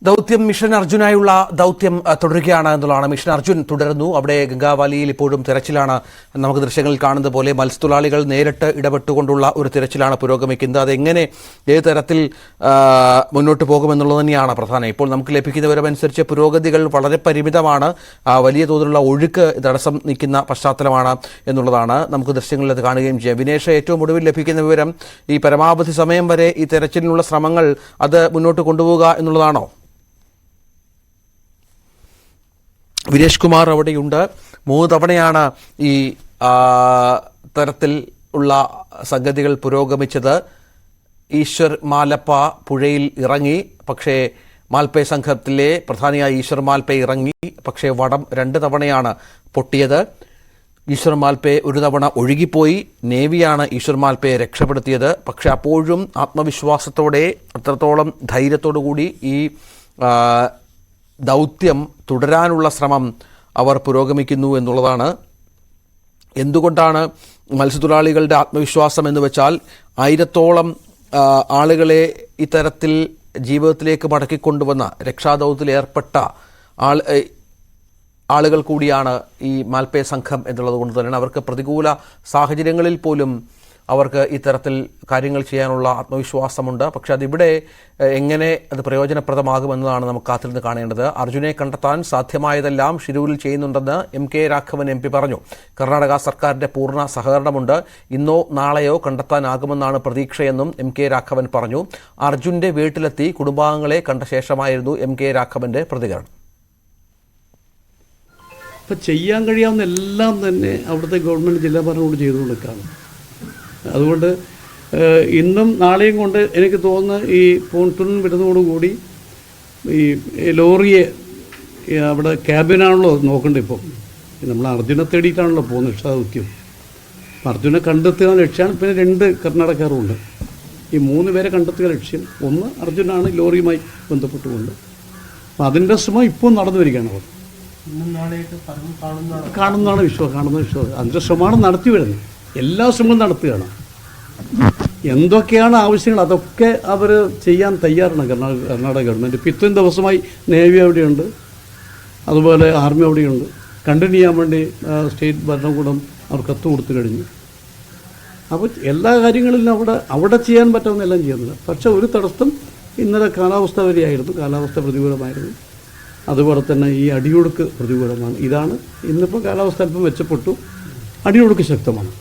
ദൗത്യം മിഷൻ അർജുനായുള്ള ദൗത്യം തുടരുകയാണ് എന്നുള്ളതാണ്. മിഷൻ അർജുൻ തുടരുന്നു. അവിടെ ഗംഗാവാലിയിൽ ഇപ്പോഴും തിരച്ചിലാണ്. നമുക്ക് ദൃശ്യങ്ങളിൽ കാണുന്നത് പോലെ മത്സ്യത്തൊഴിലാളികൾ നേരിട്ട് ഇടപെട്ടുകൊണ്ടുള്ള ഒരു തിരച്ചിലാണ് പുരോഗമിക്കുന്നത്. അതെങ്ങനെ ഏത് തരത്തിൽ മുന്നോട്ട് പോകുമെന്നുള്ളത് തന്നെയാണ് പ്രധാനം. ഇപ്പോൾ നമുക്ക് ലഭിക്കുന്ന വിവരമനുസരിച്ച് പുരോഗതികൾ വളരെ പരിമിതമാണ്. വലിയ തോതിലുള്ള ഒഴുക്ക് തടസ്സം നിൽക്കുന്ന പശ്ചാത്തലമാണ് എന്നുള്ളതാണ്. നമുക്ക് ദൃശ്യങ്ങളിൽ അത് കാണുകയും ചെയ്യാം. വിനേഷ്, ഏറ്റവും ഒടുവിൽ ലഭിക്കുന്ന വിവരം ഈ പരമാവധി സമയം വരെ ഈ തെരച്ചിലിനുള്ള ശ്രമങ്ങൾ അത് മുന്നോട്ട് കൊണ്ടുപോവുക എന്നുള്ളതാണോ? വിനേഷ് കുമാർ അവിടെയുണ്ട്. 3 തവണയാണ് ഈ തരത്തിൽ ഉള്ള സംഗതികൾ പുരോഗമിച്ചത്. ഈശ്വർ മാലപ്പ പുഴയിൽ ഇറങ്ങി, പക്ഷേ മാൽപ്പേ സംഘത്തിലെ പ്രധാനിയായ ഈശ്വർ മാൽപ്പേ ഇറങ്ങി, പക്ഷേ വടം 2 തവണയാണ് പൊട്ടിയത്. ഈശ്വർ മാൽപ്പേ ഒരു തവണ ഒഴുകിപ്പോയി. നേവിയാണ് ഈശ്വർ മാൽപ്പയെ രക്ഷപ്പെടുത്തിയത്. പക്ഷെ അപ്പോഴും ആത്മവിശ്വാസത്തോടെ, അത്രത്തോളം ധൈര്യത്തോടു കൂടി ഈ ദൗത്യം തുടരാനുള്ള ശ്രമം അവർ പുരോഗമിക്കുന്നു എന്നുള്ളതാണ്. എന്തുകൊണ്ടാണ് മത്സ്യത്തൊഴിലാളികളുടെ ആത്മവിശ്വാസം എന്ന് വെച്ചാൽ 1000-ഓളം ആളുകളെ ഇത്തരത്തിൽ ജീവിതത്തിലേക്ക് മടക്കിക്കൊണ്ടുവന്ന രക്ഷാദൗത്യത്തിൽ ഏർപ്പെട്ട ആളുകൾ കൂടിയാണ് ഈ മാൽപ്പേ സംഘം എന്നുള്ളത് കൊണ്ട് തന്നെയാണ് അവർക്ക് പ്രതികൂല സാഹചര്യങ്ങളിൽ പോലും അവർക്ക് ഇത്തരത്തിൽ കാര്യങ്ങൾ ചെയ്യാനുള്ള ആത്മവിശ്വാസമുണ്ട്. പക്ഷെ അതിവിടെ എങ്ങനെ അത് പ്രയോജനപ്രദമാകുമെന്നതാണ് നമുക്ക് കാത്തിരുന്ന് കാണേണ്ടത്. അർജുനെ കണ്ടെത്താൻ സാധ്യമായതെല്ലാം ഷിരൂരിൽ ചെയ്യുന്നുണ്ടെന്ന് MK രാഘവൻ MP പറഞ്ഞു. കർണാടക സർക്കാരിൻ്റെ പൂർണ്ണ സഹകരണമുണ്ട്. ഇന്നോ നാളെയോ കണ്ടെത്താനാകുമെന്നാണ് പ്രതീക്ഷയെന്നും MK രാഘവൻ പറഞ്ഞു. അർജുൻ്റെ വീട്ടിലെത്തി കുടുംബാംഗങ്ങളെ കണ്ട ശേഷമായിരുന്നു MK രാഘവൻ്റെ പ്രതികരണം. ഇപ്പം ചെയ്യാൻ കഴിയാവുന്ന എല്ലാം തന്നെ അവിടുത്തെ ഗവൺമെൻറ് ജില്ലാ ഭരണകൂടം ചെയ്തു കൊടുക്കുകയാണ്. അതുകൊണ്ട് ഇന്നും നാളെയും കൊണ്ട് എനിക്ക് തോന്നുന്നു ഈ പോൺടൂൺ വിടുന്നതോടുകൂടി ഈ ലോറിയെ അവിടെ ക്യാബിനാണല്ലോ നോക്കേണ്ടത്. ഇപ്പോൾ നമ്മൾ അർജുനെ തേടിയിട്ടാണല്ലോ പോകുന്നത് രക്ഷാദൗത്യം. അർജുനെ കണ്ടെത്തുക ലക്ഷ്യമാണ്. പിന്നെ 2 കർണാടകക്കാരുണ്ട്. ഈ 3 പേരെ കണ്ടെത്തുക ലക്ഷ്യം. ഒന്ന് അർജുനാണ് ലോറിയുമായി ബന്ധപ്പെട്ടുകൊണ്ട്. അപ്പം അതിൻ്റെ ശ്രമം ഇപ്പോൾ നടന്നു വരികയാണ്. അവർ കാണുന്ന വിശ്വാസം അതിൻ്റെ ശ്രമമാണ് നടത്തി വരുന്നത്. എല്ലാ ശ്രമങ്ങളും നടത്തുകയാണ്. എന്തൊക്കെയാണ് ആവശ്യങ്ങൾ അതൊക്കെ അവർ ചെയ്യാൻ തയ്യാറാണ് കർണാടക ഗവൺമെൻറ്. ഇപ്പം ഇത്രയും ദിവസമായി നേവി അവിടെയുണ്ട്, അതുപോലെ ആർമി അവിടെയുണ്ട്. കണ്ടിന്യൂ ചെയ്യാൻ വേണ്ടി സ്റ്റേറ്റ് ഭരണകൂടം അവർ കത്ത് കൊടുത്തു കഴിഞ്ഞു. അപ്പോൾ എല്ലാ കാര്യങ്ങളിലും അവിടെ ചെയ്യാൻ പറ്റാവുന്നെല്ലാം ചെയ്യുന്നില്ല. പക്ഷേ ഒരു തടസ്സം ഇന്നലെ കാലാവസ്ഥ വരെയായിരുന്നു. കാലാവസ്ഥ പ്രതികൂലമായിരുന്നു. അതുപോലെ തന്നെ ഈ അടിയൊഴുക്ക് പ്രതികൂലമാണ്. ഇതാണ് ഇന്നിപ്പോൾ കാലാവസ്ഥ അല്പം മെച്ചപ്പെട്ടു. അടിയൊഴുക്ക് ശക്തമാണ്.